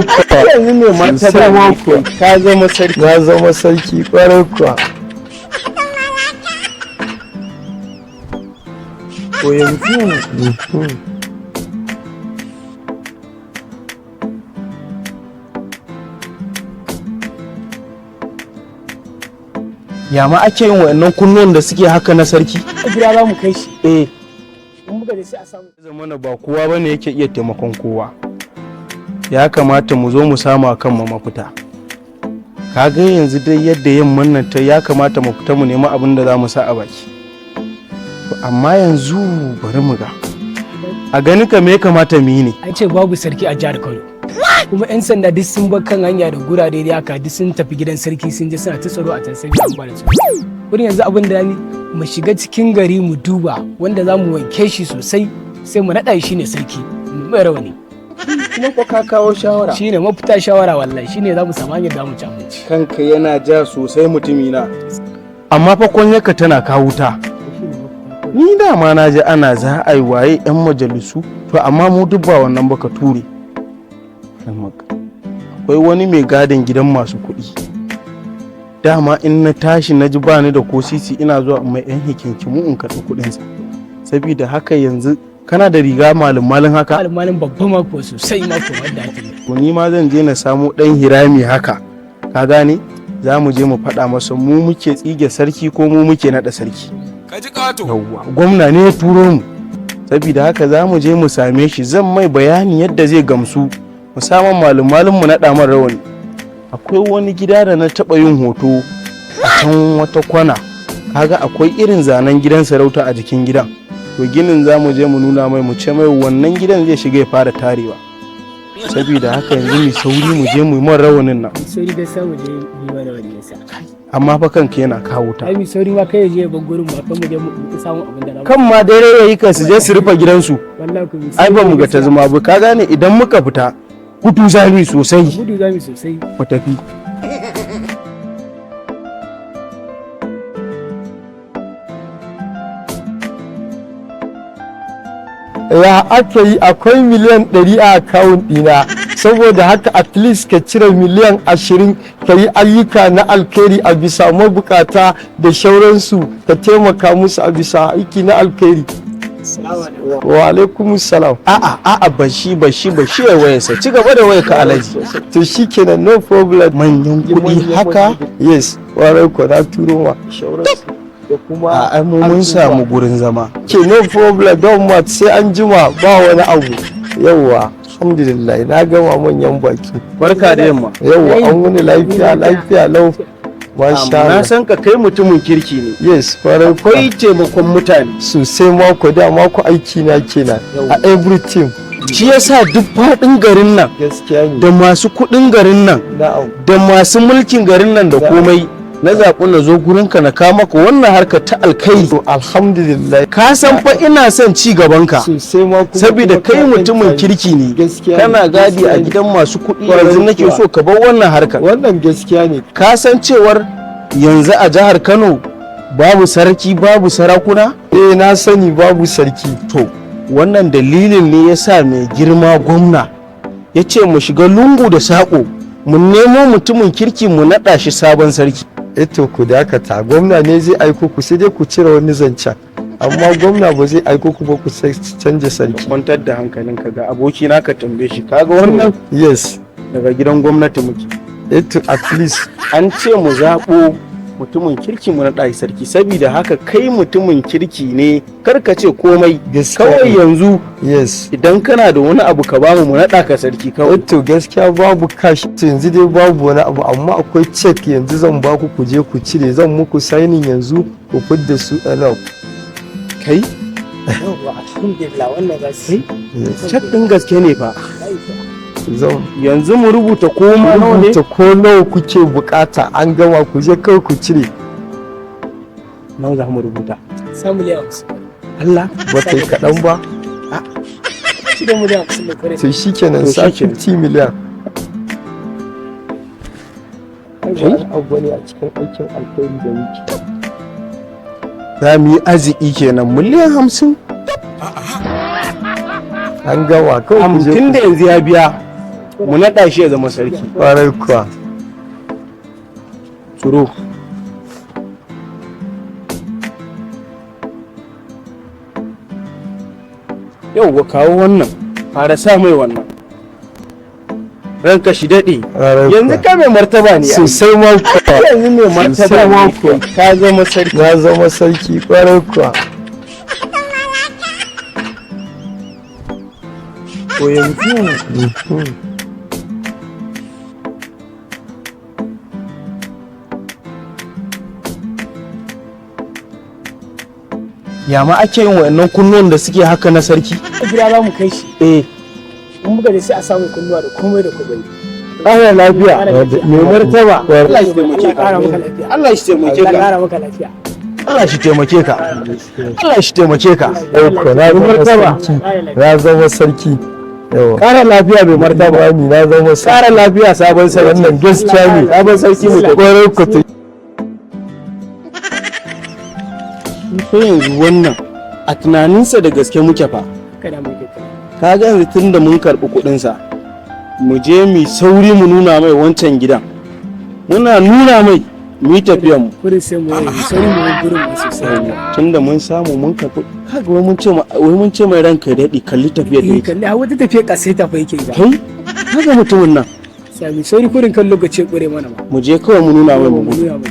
yanzu ne martaba mako ka zama sarki. Na zama sarki kwarai kuwa. To yanzu ya ma ake yin wa'annan kunnuwan da suke haka na sarki? A gida za mu kai shi. In muka da sai a samu. Zamana ba kowa bane yake iya taimakon kowa. Ya kamata mu zo mu samu akan mu mafita. Kaga yanzu dai yadda yamman nan ta ya kamata mu fita mu nemi abin da za mu sa a baki. Amma yanzu bari mu ga. A gani ka me ya kamata mu yi ne? An ce babu sarki a jihar Kano. Kuma 'yan sanda duk sun bar kan hanya da gurare da haka duk sun tafi gidan sarki sun je suna ta tsaro a can sai an bada su. Wurin yanzu abin da mu shiga cikin gari mu duba wanda za mu wanke shi sosai sai mu naɗa shi ne sarki mai rawani. Kuma ko ka kawo shawara? Shi ne mafita shawara wallahi shi ne za mu samu hanyar da mu ci abinci. Kanka yana ja sosai mutumina. Amma fa kwanyarka tana kawo ta. Ni dama na ji ana za a yi waye 'yan majalisu to amma mu duk ba wannan baka ture. Akwai wani mai gadin gidan masu kuɗi. Dama in na tashi na ji bani da ko sisi ina zuwa mai 'yan hikinkimu in karɓi kuɗinsa. Saboda haka yanzu kana da riga malin haka? Malin babban mako sosai mako wanda ake. Ni ma zan je na samu ɗan hirami haka. Ka gane? Za mu je mu faɗa masa mu muke tsige sarki ko mu muke naɗa sarki. Ka ji ƙato. Yawwa, gwamna ne ya turo mu. Saboda haka za mu je mu same shi zan mai bayani yadda zai gamsu. Musamman malin mu naɗa man rawani. Akwai wani gida da na taɓa yin hoto a can wata kwana. Kaga akwai irin zanen gidan sarauta a jikin gidan. To ginin za mu je mu nuna mai mu ce mai wannan gidan zai shiga ya fara tarewa. Saboda haka yanzu mu sauri mu je mu yi man rawanin nan. Sauri da sa mu je yi mana wani yasa. Amma fa kanka yana kawo ta. Ai mi sauri ma kai je ban gurin ba kan mu je mu samu abin da kan ma dare yayi kan su je su rufe gidansu. wallahi ku Ai ba mu ga ta zama ba ka gane idan muka fita gudu zami sosai. Gudu zami sosai. Mu tafi. Ya ake yi akwai miliyan 100 a akawun ɗina, saboda haka at least ka cire miliyan 20 ka yi ayyuka na alkhairi a bisa mabukata da shauransu ka taimaka musu a bisa aiki na alkhairi. Wa alaikum salam. A'a bashi ya wayarsa ci gaba da wayar ka alaji. To shikenan no problem. Manyan kuɗi haka? Yes, warai ko na turo ma shauransu. Da kuma a mun samu gurin zama. Ke no problem don mat sai an jima ba wani abu. Yawwa alhamdulillah na gama manyan baki. Barka da yamma. Yawwa an wuni lafiya lau. Masha Allah. Na san ka kai mutumin kirki ne. Yes, farai akwai taimakon mutane. Sosai mako da mako aiki na kenan a everything. Shi yasa duk faɗin garin nan Gaskiya ne. da masu kuɗin garin nan Na'am. da masu mulkin garin nan da komai na zaɓi na zo gurinka na kawo maka wannan harkar ta alkai. To alhamdulillah. Ka san fa ina son ci gabanka. Sosai ma kuma. Saboda kai mutumin kirki ne. Gaskiya. Kana gadi a gidan masu kuɗi yanzu nake so ka bar wannan harkar. Wannan gaskiya ne. Ka san cewar yanzu a jihar Kano babu sarki babu sarakuna? Na sani babu sarki. To wannan dalilin ne yasa mai girma gwamna ya ce mu shiga lungu da saƙo mu nemo mutumin kirki mu naɗa shi sabon sarki. Eto ku dakata gwamna ne zai aiko ku sai dai ku cire wani zancen, amma gwamna ba zai aiko ku ba ku canja sarki. Kwantar da hankalinka ga abokina ka tambaye shi kaga wannan Yes. daga gidan gwamnati muke. Eto at least An ce mu zaɓo mutumin kirki mu naɗa shi sarki saboda haka kai mutumin kirki ne karka ce komai. Kawai yanzu yes. idan kana da wani abu ka bamu mu naɗa ka sarki kawai. Eto gaskiya babu cash yanzu dai babu wani abu, amma akwai check yanzu zan ba ku je ku cire, zan muku signing yanzu ku fidda su enough. Kai? Yawwa alhamdulillah wannan gaskiya. Cak ɗin gaske ne fa. Zan Yanzu mu rubuta koma nawa ne? rubuta ko nawa kuke bukata an gama ku je kawai ku cire. Nawa za mu rubuta? Samu miliyan 50. Allah. Ba kai kaɗan ba. Shi da miliyan 50 da kare. To shikenan To sa shikenan. 50 miliyan. Kai? Abu ne a cikin aikin alkhairi da muke. Za mu yi arziki kenan miliyan 50. An gama kawai ku je Tun da yanzu ya biya mu naɗa shi ya zama sarki. Ƙwarai kuwa. Tsoro. Yau kawo wannan, fara sa mai wannan. Ranka shi daɗe. Yanzu ka mai martaba ne. Sosai ma kuwa. Yanzu mai martaba ma ne. kuwa. Ka zama sarki. Ya zama sarki ƙwarai kuwa. To yanzu ya ma ake yin wa'annan kunnuwan da suke haka na sarki? gida za mu kai shi Eh, in muka je sai a samu kunnuwa da komai da komai. ƙara lafiya. Mai martaba. Allah shi taimake Allah ƙara maka ka. lafiya. Allah shi taimake Allah ka. ƙara maka lafiya. Allah shi taimake ka. Allah shi taimake ka. Ɗauko na zama martaba. sarki. Na zama sarki. Yawa. Ƙara lafiya mai martaba. Bani na zama sarki. Ƙara lafiya sabon sarki. Wannan gaskiya ne. Sabon sarki mu Ƙwarai ku ta. ko yanzu wannan a tunaninsa da gaske muke fa. Kada mu kai. Ka ga yanzu tun da mun karɓi kuɗinsa mu je mu sauri mu nuna mai wancan gidan. Muna nuna mai mu yi tafiyan mu. Kurin sai mu yi sauri mu yi gurin mu sosai. Tun da mun samu mun karɓi kaga wai mun ce mai ranka ya daɗi kalli tafiyar da Ni yake. kalli a wata tafiya kasai ta fa yake ba. Kai kaga mutumin nan Sai mu sauri kurin kan lokaci kure mana ba. mu je kawai mu nuna mai mu Mu gudu. nuna mai.